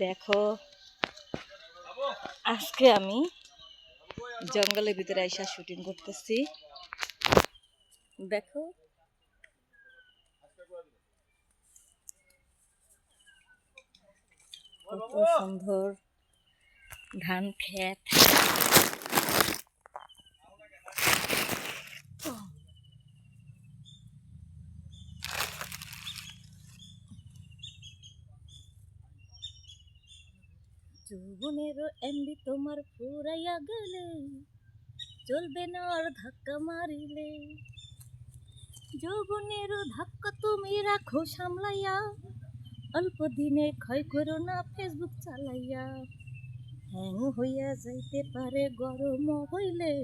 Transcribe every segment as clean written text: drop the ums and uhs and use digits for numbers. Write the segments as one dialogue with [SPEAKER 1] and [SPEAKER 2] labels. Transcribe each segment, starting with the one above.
[SPEAKER 1] দেখো আজকে আমি জঙ্গলের ভিতরে আইসা শুটিং করতেছি। দেখো কত সুন্দর ধান ক্ষেত। যৌবনেরও এমবি তোমার ফুরাইয়া গেলে চলবে না আর ধাক্কা মারিলে। যৌবনেরও ধাক্কা তুমি রাখো সামলাইয়া, অল্প দিনে ক্ষয় করো না ফেসবুক চালাইয়া। হ্যাং হইয়া যাইতে পারে গরম হইলে,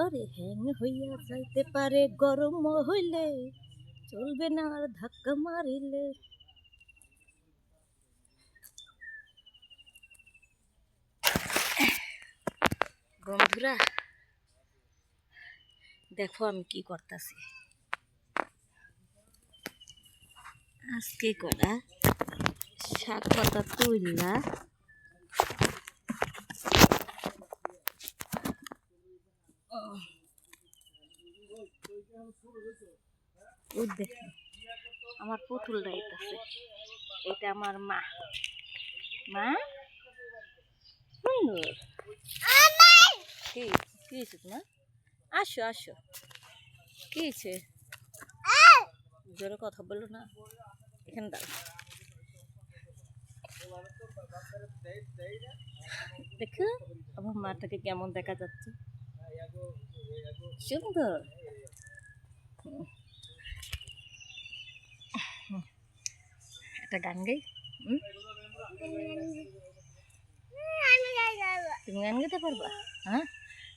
[SPEAKER 1] আরে হ্যাং হইয়া যাইতে পারে গরম হইলে, চলবে না আর ধাক্কা মারিলে। বন্ধুরা দেখো আমি কি করতেছি। আজকে করা শাক পাতা তুইলা দেখো আমার পুতুল ডাইতেছে। এটা আমার মা। মা সুন্দর। কি কি হয়েছে তোমার? আসো আসো। কি হয়েছে? জোরে কথা বলো না, এখানে দাঁড়া। দেখো আমার মাটাকে কেমন দেখা যাচ্ছে, সুন্দর। একটা গান গাই। তুমি গান গাইতে পারবা? হ্যাঁ,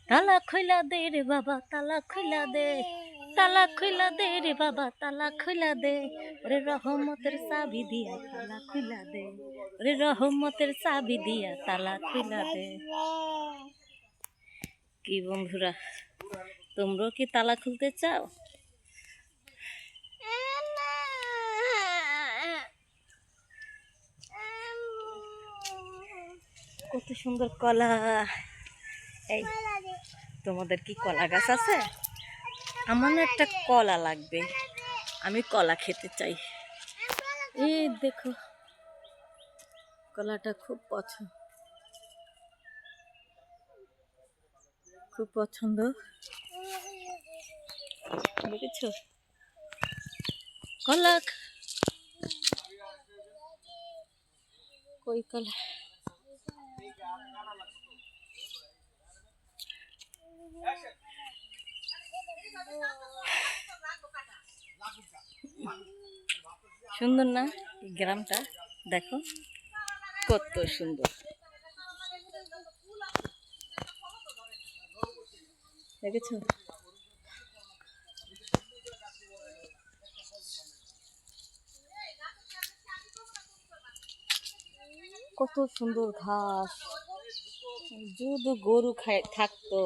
[SPEAKER 1] তালা খইলা দে রে বাবা, তালা খইলা দে, তালা খইলা দে রে বাবা, তালা খইলা দে, রে রহমতের চাবি দিয়া তালা খইলা দে, রে রহমতের চাবি দিয়া তালা খইলা দে। কি বন্ধুরা তোমরাও কি তালা খুলতে চাও? কত সুন্দর কলা। এই তোমাদের কি কলা গাছ আছে? আমার না একটা কলা লাগবে, আমি কলা খেতে চাই। এই দেখো কলাটা খুব পছন্দ। দেখেছো কলা? কই কলা? সুন্দর না গ্রামটা? দেখো কত সুন্দর। দেখেছো কত সুন্দর ঘাস। যদি গরু থাকতো